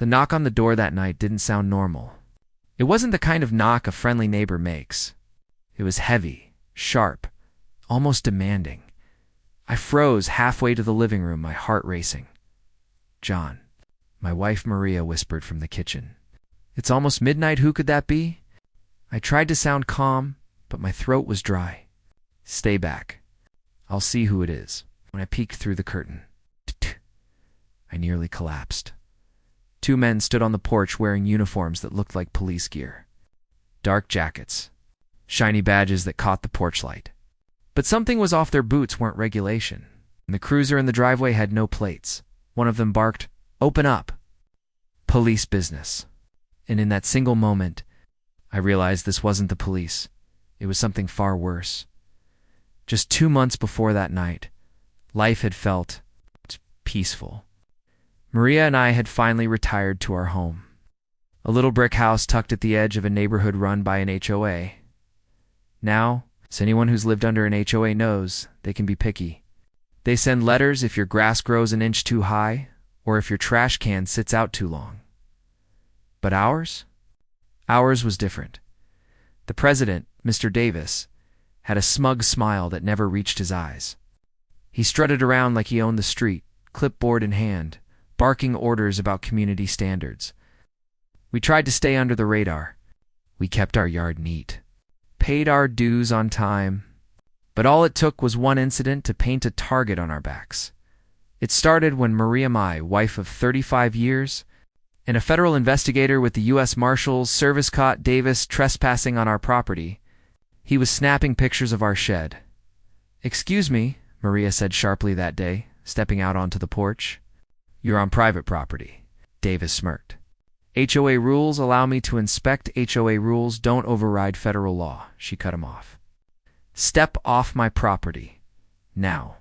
The knock on the door that night didn't sound normal. It wasn't the kind of knock a friendly neighbor makes. It was heavy, sharp, almost demanding. I froze halfway to the living room, my heart racing. "John," my wife Maria whispered from the kitchen. "It's almost midnight. Who could that be?" I tried to sound calm, but my throat was dry. "Stay back. I'll see who it is." When I peeked through the curtain, I nearly collapsed. Two men stood on the porch wearing uniforms that looked like police gear. Dark jackets, shiny badges that caught the porch light. But something was off. Their boots weren't regulation, and the cruiser in the driveway had no plates. One of them barked, "Open up." Police business. And in that single moment, I realized this wasn't the police. It was something far worse. Just 2 months before that night, life had felt peaceful. Maria and I had finally retired to our home, a little brick house tucked at the edge of a neighborhood run by an HOA. Now, as anyone who's lived under an HOA knows, they can be picky. They send letters if your grass grows an inch too high or if your trash can sits out too long. But ours? Ours was different. The president, Mr. Davis, had a smug smile that never reached his eyes. He strutted around like he owned the street, clipboard in hand, barking orders about community standards. We tried to stay under the radar. We kept our yard neat, paid our dues on time, but all it took was one incident to paint a target on our backs. It started when Maria, my wife of 35 years, and a federal investigator with the U.S. Marshals Service caught Davis trespassing on our property. He was snapping pictures of our shed. "Excuse me," Maria said sharply that day, stepping out onto the porch. "You're on private property." Davis smirked. "HOA rules allow me to inspect. HOA rules don't override federal law," she cut him off. "Step off my property. Now."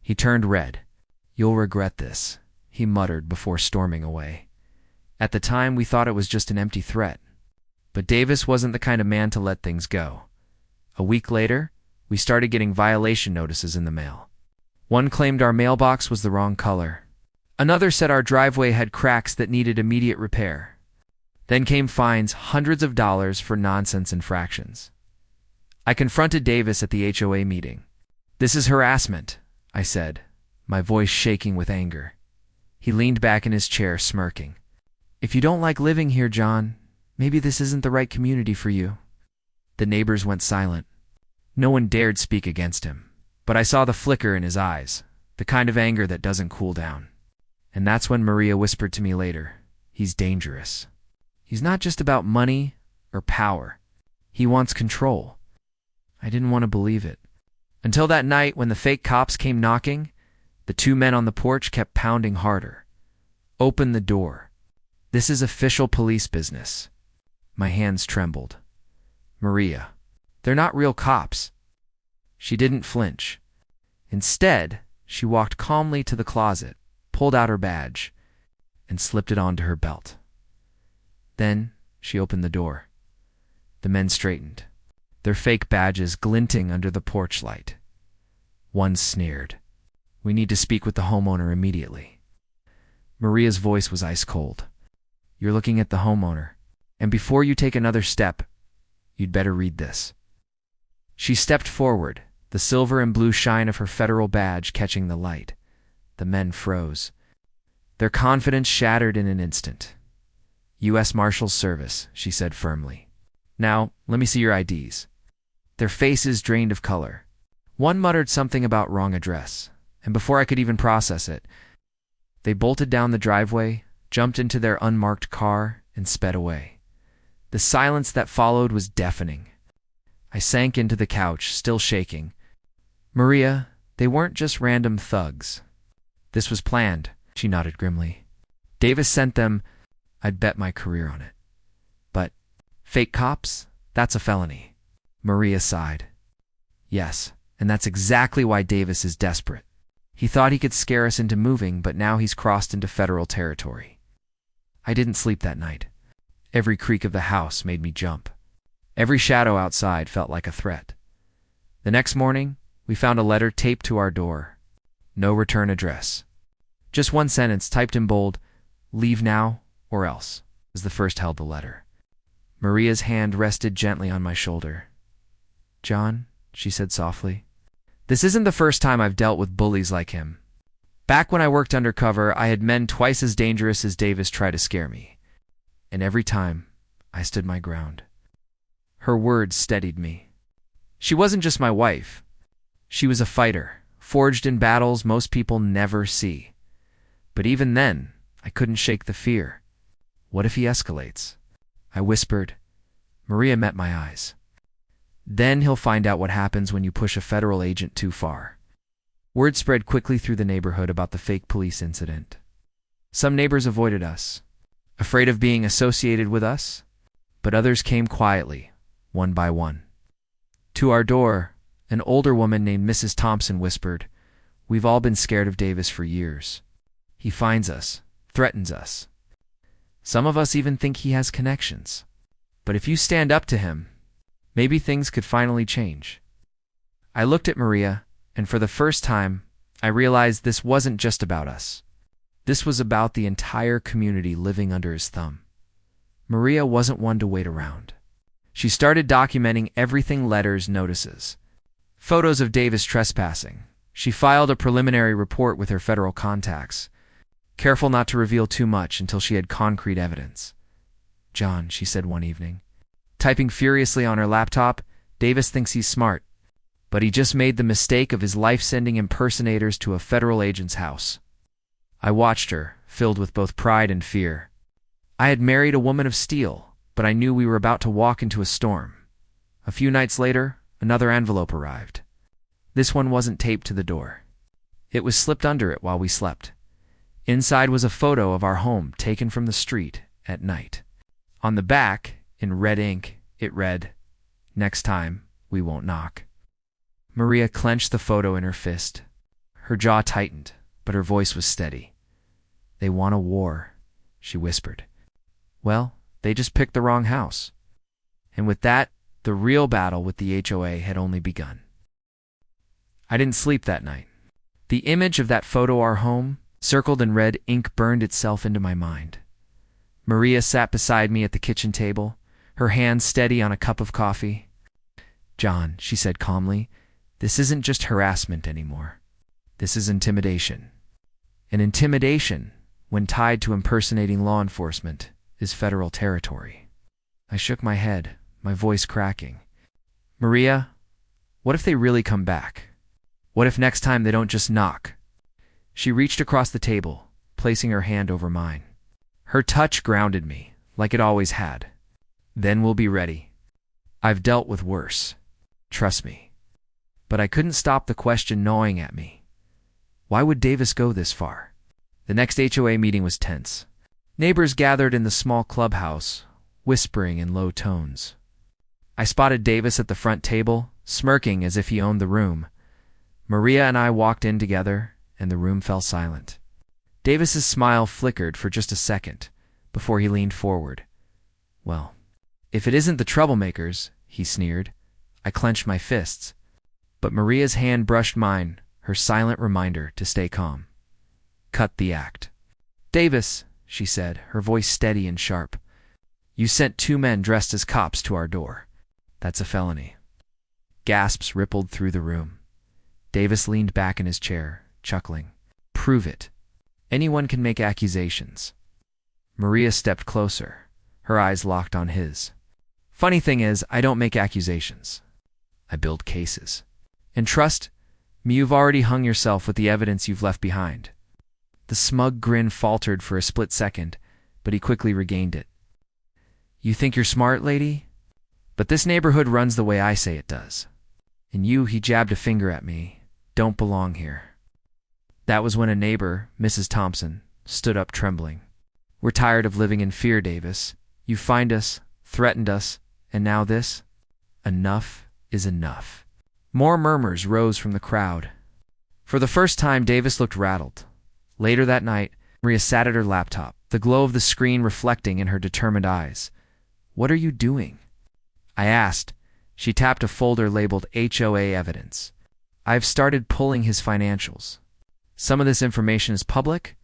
He turned red. "You'll regret this," he muttered before storming away. At the time, we thought it was just an empty threat. But Davis wasn't the kind of man to let things go. A week later, we started getting violation notices in the mail. One claimed our mailbox was the wrong color. Another said our driveway had cracks that needed immediate repair. Then came fines, hundreds of dollars for nonsense infractions. I confronted Davis at the HOA meeting. "This is harassment," I said, my voice shaking with anger. He leaned back in his chair, smirking. "If you don't like living here, John, maybe this isn't the right community for you." The neighbors went silent. No one dared speak against him, but I saw the flicker in his eyes, the kind of anger that doesn't cool down. And that's when Maria whispered to me later, "He's dangerous. He's not just about money or power. He wants control." I didn't want to believe it. Until that night when the fake cops came knocking, the two men on the porch kept pounding harder. "Open the door. This is official police business." My hands trembled. "Maria, they're not real cops." She didn't flinch. Instead, she walked calmly to the closet, pulled out her badge, and slipped it onto her belt. Then she opened the door. The men straightened, their fake badges glinting under the porch light. One sneered, "We need to speak with the homeowner immediately." Maria's voice was ice cold. "You're looking at the homeowner, and before you take another step, you'd better read this." She stepped forward, the silver and blue shine of her federal badge catching the light. The men froze. Their confidence shattered in an instant. "U.S. Marshals Service," she said firmly. "Now, let me see your IDs." Their faces drained of color. One muttered something about wrong address, and before I could even process it, they bolted down the driveway, jumped into their unmarked car, and sped away. The silence that followed was deafening. I sank into the couch, still shaking. "Maria, they weren't just random thugs. This was planned," she nodded grimly. "Davis sent them. I'd bet my career on it. But fake cops? That's a felony." Maria sighed. "Yes, and that's exactly why Davis is desperate. He thought he could scare us into moving, but now he's crossed into federal territory." I didn't sleep that night. Every creak of the house made me jump. Every shadow outside felt like a threat. The next morning, we found a letter taped to our door. No return address. Just one sentence typed in bold, "Leave now or else, as the first held the letter. Maria's hand rested gently on my shoulder. "John," she said softly, "this isn't the first time I've dealt with bullies like him. Back when I worked undercover, I had men twice as dangerous as Davis try to scare me. And every time, I stood my ground." Her words steadied me. She wasn't just my wife. She was a fighter, forged in battles most people never see. But even then, I couldn't shake the fear. What if he escalates? I whispered. Maria met my eyes. "Then he'll find out what happens when you push a federal agent too far." Word spread quickly through the neighborhood about the fake police incident. Some neighbors avoided us, afraid of being associated with us, but others came quietly, one by one. To our door, an older woman named Mrs. Thompson whispered, "We've all been scared of Davis for years. He finds us, threatens us. Some of us even think he has connections. But if you stand up to him, maybe things could finally change." I looked at Maria, and for the first time, I realized this wasn't just about us. This was about the entire community living under his thumb. Maria wasn't one to wait around. She started documenting everything: letters, notices, photos of Davis trespassing. She filed a preliminary report with her federal contacts, careful not to reveal too much until she had concrete evidence. "John," she said one evening, typing furiously on her laptop, "Davis thinks he's smart, but he just made the mistake of his life sending impersonators to a federal agent's house." I watched her, filled with both pride and fear. I had married a woman of steel, but I knew we were about to walk into a storm. A few nights later, another envelope arrived. This one wasn't taped to the door. It was slipped under it while we slept. Inside was a photo of our home taken from the street at night. On the back, in red ink, it read, "Next time, we won't knock." Maria clenched the photo in her fist. Her jaw tightened, but her voice was steady. "They want a war," she whispered. "Well, they just picked the wrong house." And with that, the real battle with the HOA had only begun. I didn't sleep that night. The image of that photo, our home, circled in red ink, burned itself into my mind. Maria sat beside me at the kitchen table, her hand steady on a cup of coffee. "John," she said calmly, "this isn't just harassment anymore. This is intimidation. And intimidation, when tied to impersonating law enforcement, is federal territory." I shook my head, my voice cracking. "Maria, what if they really come back? What if next time they don't just knock?" She reached across the table, placing her hand over mine. Her touch grounded me, like it always had. "Then we'll be ready. I've dealt with worse. Trust me." But I couldn't stop the question gnawing at me. Why would Davis go this far? The next HOA meeting was tense. Neighbors gathered in the small clubhouse, whispering in low tones. I spotted Davis at the front table, smirking as if he owned the room. Maria and I walked in together, and the room fell silent. Davis's smile flickered for just a second, before he leaned forward. "Well, if it isn't the troublemakers," he sneered. I clenched my fists. But Maria's hand brushed mine, her silent reminder to stay calm. "Cut the act." "Davis," she said, her voice steady and sharp, "you sent 2 men dressed as cops to our door. That's a felony." Gasps rippled through the room. Davis leaned back in his chair, chuckling. "Prove it. Anyone can make accusations." Maria stepped closer, her eyes locked on his. "Funny thing is, I don't make accusations. I build cases. And trust me, you've already hung yourself with the evidence you've left behind." The smug grin faltered for a split second, but he quickly regained it. "You think you're smart, lady? But this neighborhood runs the way I say it does. And you," he jabbed a finger at me, "don't belong here." That was when a neighbor, Mrs. Thompson, stood up trembling. "We're tired of living in fear, Davis. You fined us, threatened us, and now this? Enough is enough." More murmurs rose from the crowd. For the first time, Davis looked rattled. Later that night, Maria sat at her laptop, the glow of the screen reflecting in her determined eyes. "What are you doing?" I asked. She tapped a folder labeled HOA evidence. "I've started pulling his financials. Some of this information is public.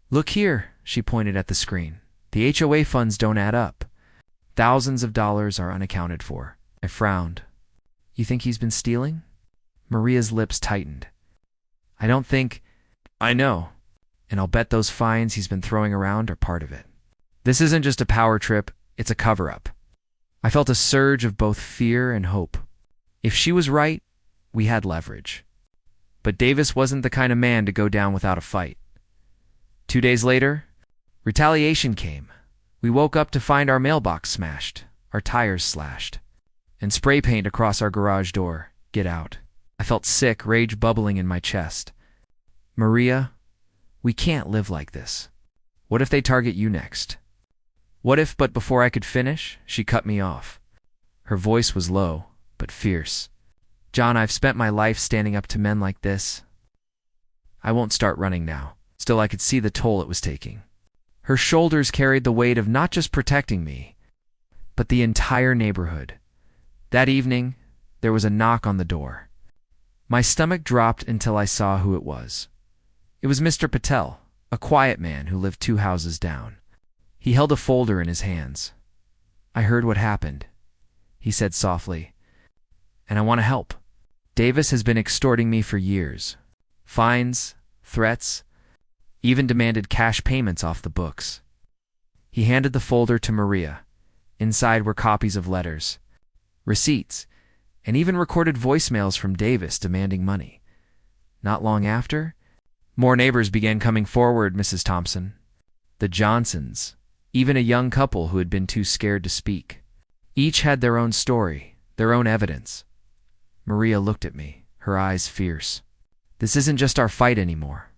Look here," she pointed at the screen. The HOA funds don't add up. Thousands of dollars are unaccounted for. I frowned. You think he's been stealing? Maria's lips tightened. I don't think... I know. And I'll bet those fines he's been throwing around are part of it. This isn't just a power trip, it's a cover-up. I felt a surge of both fear and hope. If she was right, we had leverage. But Davis wasn't the kind of man to go down without a fight. 2 days later, retaliation came. We woke up to find our mailbox smashed, our tires slashed, and spray paint across our garage door. Get out. I felt sick, rage bubbling in my chest. Maria, we can't live like this. What if they target you next? What if, but before I could finish, she cut me off. Her voice was low, but fierce. John, I've spent my life standing up to men like this. I won't start running now. Still, I could see the toll it was taking. Her shoulders carried the weight of not just protecting me, but the entire neighborhood. That evening, there was a knock on the door. My stomach dropped until I saw who it was. It was Mr. Patel, a quiet man who lived 2 houses down. He held a folder in his hands. I heard what happened, he said softly, and I want to help. Davis has been extorting me for years. Fines, threats, even demanded cash payments off the books. He handed the folder to Maria. Inside were copies of letters, receipts, and even recorded voicemails from Davis demanding money. Not long after, more neighbors began coming forward, Mrs. Thompson. The Johnsons, even a young couple who had been too scared to speak. Each had their own story, their own evidence. Maria looked at me, her eyes fierce. This isn't just our fight anymore.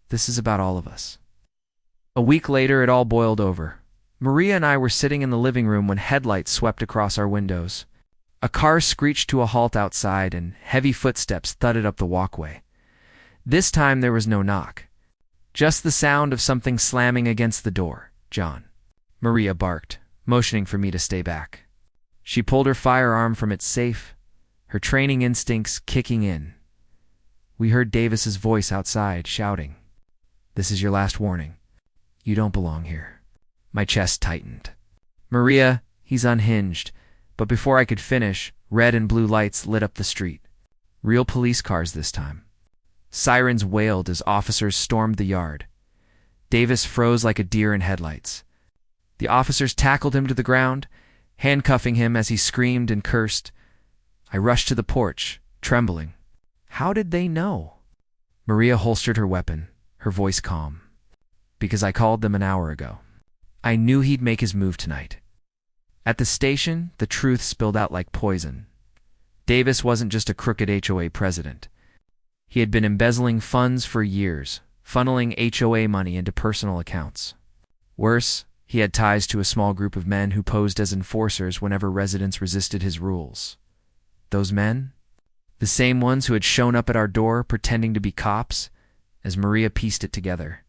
This is about all of us. A week later, it all boiled over. Maria and I were sitting in the living room when headlights swept across our windows. A car screeched to a halt outside and heavy footsteps thudded up the walkway. This time there was no knock. Just the sound of something slamming against the door. John. Maria barked, motioning for me to stay back. She pulled her firearm from its safe, her training instincts kicking in. We heard Davis's voice outside, shouting, "This is your last warning. You don't belong here." My chest tightened. Maria, he's unhinged. But before I could finish, red and blue lights lit up the street. Real police cars this time. Sirens wailed as officers stormed the yard. Davis froze like a deer in headlights. The officers tackled him to the ground, handcuffing him as he screamed and cursed. I rushed to the porch, trembling. How did they know? Maria holstered her weapon, her voice calm. Because I called them an hour ago. I knew he'd make his move tonight. At the station, the truth spilled out like poison. Davis wasn't just a crooked HOA president. He had been embezzling funds for years, funneling HOA money into personal accounts. Worse, he had ties to a small group of men who posed as enforcers whenever residents resisted his rules. Those men? The same ones who had shown up at our door pretending to be cops, as Maria pieced it together.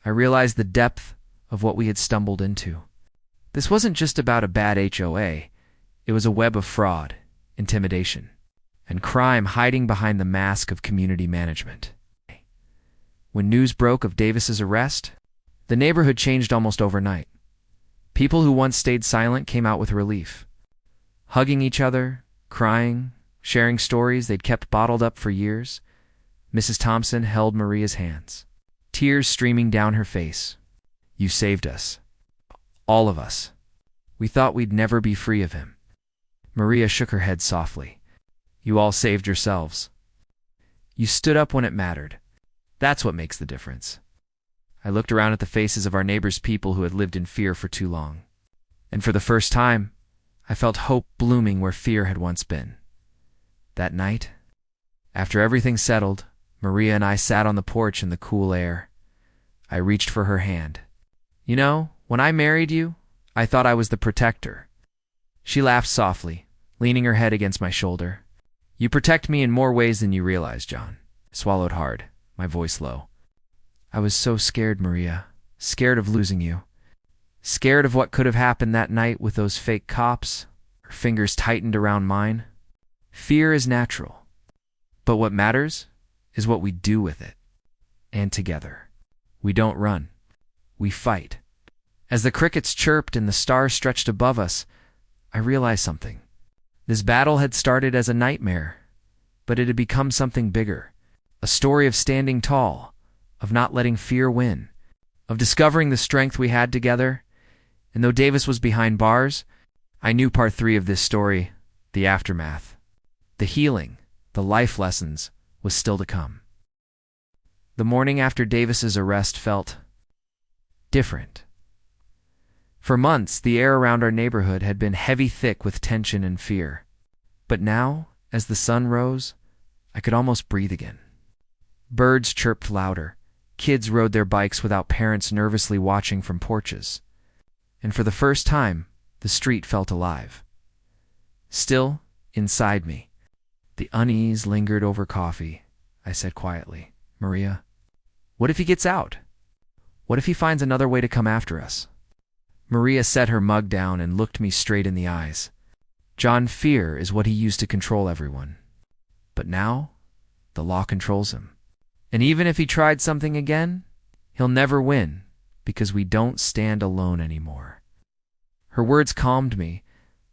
I realized the depth of what we had stumbled into. This wasn't just about a bad HOA. It was a web of fraud, intimidation, and crime hiding behind the mask of community management. When news broke of Davis's arrest, the neighborhood changed almost overnight. People who once stayed silent came out with relief, hugging each other, crying, sharing stories they'd kept bottled up for years. Mrs. Thompson held Maria's hands, tears streaming down her face. "You saved us. All of us. We thought we'd never be free of him." Maria shook her head softly. "You all saved yourselves. You stood up when it mattered. That's what makes the difference." I looked around at the faces of our neighbors' people who had lived in fear for too long. And for the first time, I felt hope blooming where fear had once been. That night, after everything settled, Maria and I sat on the porch in the cool air. I reached for her hand. "You know, when I married you, I thought I was the protector." She laughed softly, leaning her head against my shoulder. "You protect me in more ways than you realize, John." I swallowed hard, my voice low. "I was so scared, Maria. Scared of losing you. Scared of what could have happened that night with those fake cops." Her fingers tightened around mine. "Fear is natural. But what matters is what we do with it. And together. We don't run. We fight. As the crickets chirped and the stars stretched above us, I realized something. This battle had started as a nightmare, but it had become something bigger. A story of standing tall, of not letting fear win, of discovering the strength we had together. And though Davis was behind bars, I knew part 3 of this story, the aftermath, the healing, the life lessons, was still to come. The morning after Davis's arrest felt different. For months, the air around our neighborhood had been heavy thick with tension and fear. But now, as the sun rose, I could almost breathe again. Birds chirped louder. Kids rode their bikes without parents nervously watching from porches. And for the first time, the street felt alive. Still, inside me, the unease lingered over coffee. I said quietly, "Maria, what if he gets out? What if he finds another way to come after us?" Maria set her mug down and looked me straight in the eyes. "John, fear is what he used to control everyone. But now, the law controls him. And even if he tried something again, he'll never win, because we don't stand alone anymore." Her words calmed me,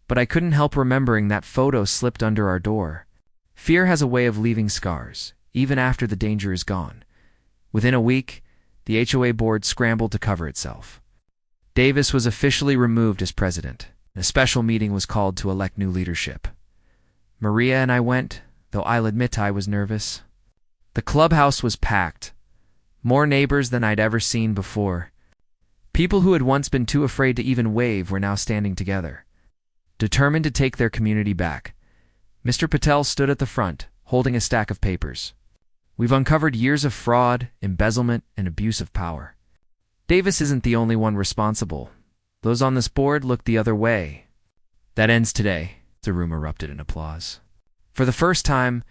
but I couldn't help remembering that photo slipped under our door. Fear has a way of leaving scars, even after the danger is gone. Within a week, the HOA board scrambled to cover itself. Davis was officially removed as president. A special meeting was called to elect new leadership. Maria and I went, though I'll admit I was nervous. The clubhouse was packed. More neighbors than I'd ever seen before. People who had once been too afraid to even wave were now standing together, determined to take their community back. Mr. Patel stood at the front, holding a stack of papers. "We've uncovered years of fraud, embezzlement, and abuse of power. Davis isn't the only one responsible. Those on this board look the other way." "That ends today," the room erupted in applause. For the first time,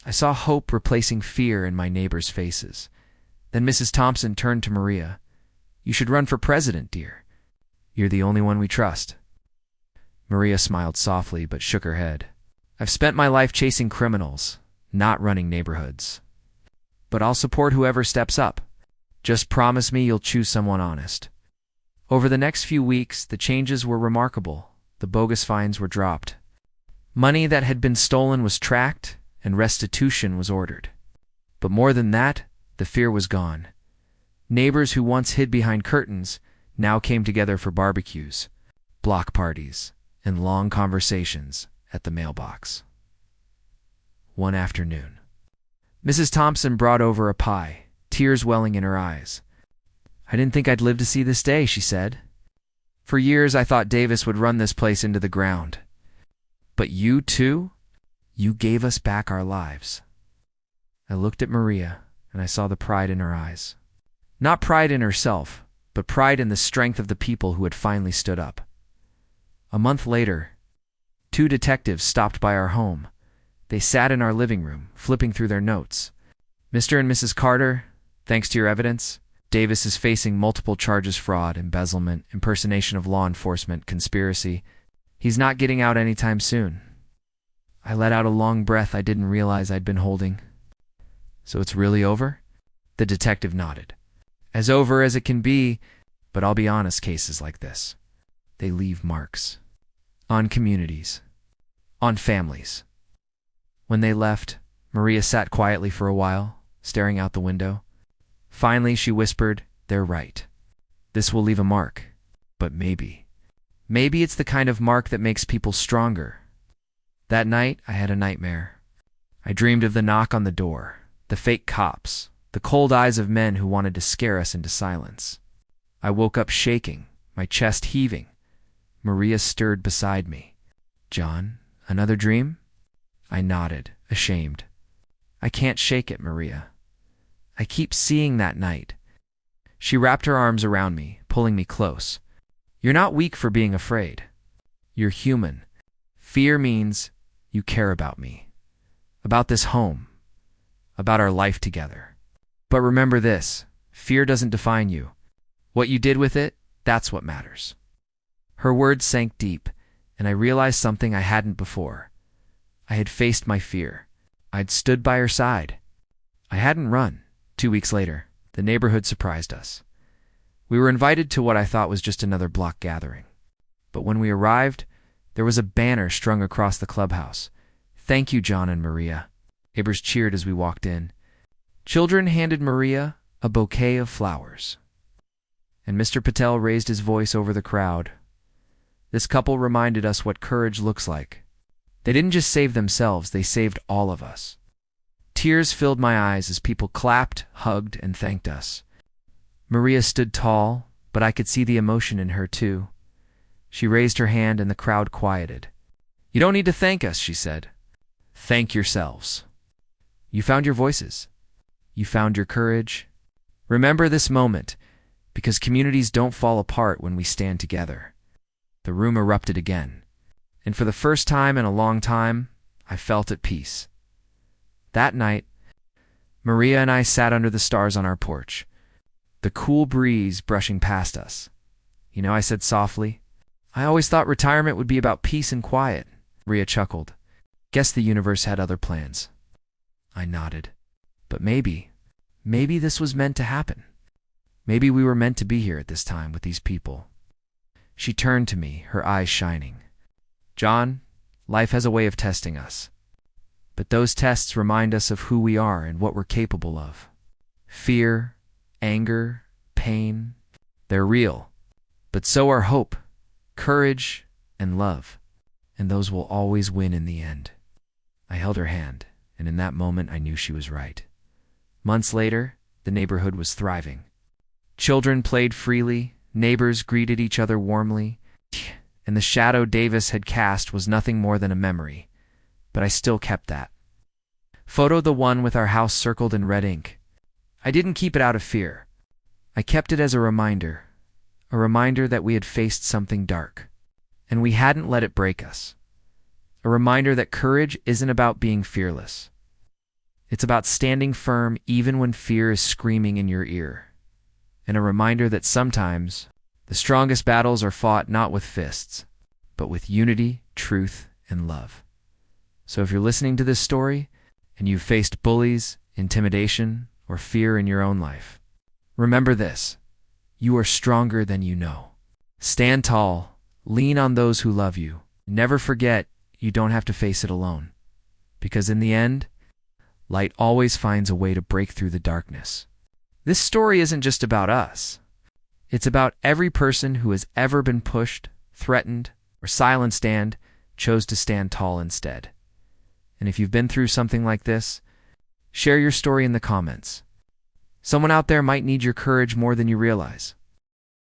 I saw hope replacing fear in my neighbors' faces. Then Mrs. Thompson turned to Maria. "You should run for president, dear. You're the only one we trust." Maria smiled softly but shook her head. "I've spent my life chasing criminals, not running neighborhoods. But I'll support whoever steps up. Just promise me you'll choose someone honest." Over the next few weeks, the changes were remarkable. The bogus fines were dropped. Money that had been stolen was tracked, and restitution was ordered. But more than that, the fear was gone. Neighbors who once hid behind curtains now came together for barbecues, block parties, and long conversations at the mailbox. One afternoon, Mrs. Thompson brought over a pie, tears welling in her eyes. "I didn't think I'd live to see this day," she said. "For years I thought Davis would run this place into the ground. But you, too? You gave us back our lives." I looked at Maria, and I saw the pride in her eyes. Not pride in herself, but pride in the strength of the people who had finally stood up. A month later, 2 detectives stopped by our home. They sat in our living room, flipping through their notes. "Mr. and Mrs. Carter, thanks to your evidence, Davis is facing multiple charges: fraud, embezzlement, impersonation of law enforcement, conspiracy. He's not getting out anytime soon." I let out a long breath I didn't realize I'd been holding. "So it's really over?" The detective nodded. "As over as it can be, but I'll be honest, cases like this, they leave marks. On communities. On families." When they left, Maria sat quietly for a while, staring out the window. Finally, she whispered, "They're right. This will leave a mark. But maybe it's the kind of mark that makes people stronger." That night, I had a nightmare. I dreamed of the knock on the door, the fake cops, the cold eyes of men who wanted to scare us into silence. I woke up shaking, my chest heaving. Maria stirred beside me. "John, another dream?" I nodded, ashamed. "I can't shake it, Maria. I keep seeing that night." She wrapped her arms around me, pulling me close. "You're not weak for being afraid. You're human. Fear means you care about me, about this home, about our life together. But remember this, fear doesn't define you. What you did with it, that's what matters." Her words sank deep, and I realized something I hadn't before. I had faced my fear. I'd stood by her side. I hadn't run. 2 weeks later, the neighborhood surprised us. We were invited to what I thought was just another block gathering. But when we arrived, there was a banner strung across the clubhouse. "Thank you, John and Maria." Neighbors cheered as we walked in. Children handed Maria a bouquet of flowers. And Mr. Patel raised his voice over the crowd. This couple reminded us what courage looks like. They didn't just save themselves, they saved all of us. Tears filled my eyes as people clapped, hugged, and thanked us. Maria stood tall, but I could see the emotion in her too. She raised her hand and the crowd quieted. "You don't need to thank us," she said. "Thank yourselves. You found your voices. You found your courage. Remember this moment, because communities don't fall apart when we stand together." The room erupted again, and for the first time in a long time, I felt at peace. That night, Maria and I sat under the stars on our porch, the cool breeze brushing past us. "You know," I said softly, "I always thought retirement would be about peace and quiet." Maria chuckled. "Guess the universe had other plans." I nodded. But maybe this was meant to happen. Maybe we were meant to be here at this time with these people. She turned to me, her eyes shining. "John, life has a way of testing us. But those tests remind us of who we are and what we're capable of. Fear, anger, pain, they're real. But so are hope, courage, and love. And those will always win in the end." I held her hand, and in that moment I knew she was right. Months later, the neighborhood was thriving. Children played freely, neighbors greeted each other warmly, and the shadow Davis had cast was nothing more than a memory. But I still kept that photo, the one with our house circled in red ink. I didn't keep it out of fear. I kept it as a reminder that we had faced something dark, and we hadn't let it break us. A reminder that courage isn't about being fearless. It's about standing firm even when fear is screaming in your ear. And a reminder that sometimes the strongest battles are fought not with fists, but with unity, truth, and love. So if you're listening to this story and you've faced bullies, intimidation, or fear in your own life, remember this: you are stronger than you know. Stand tall, lean on those who love you. Never forget you don't have to face it alone. Because in the end, light always finds a way to break through the darkness. This story isn't just about us. It's about every person who has ever been pushed, threatened, or silenced and chose to stand tall instead. And if you've been through something like this, share your story in the comments. Someone out there might need your courage more than you realize.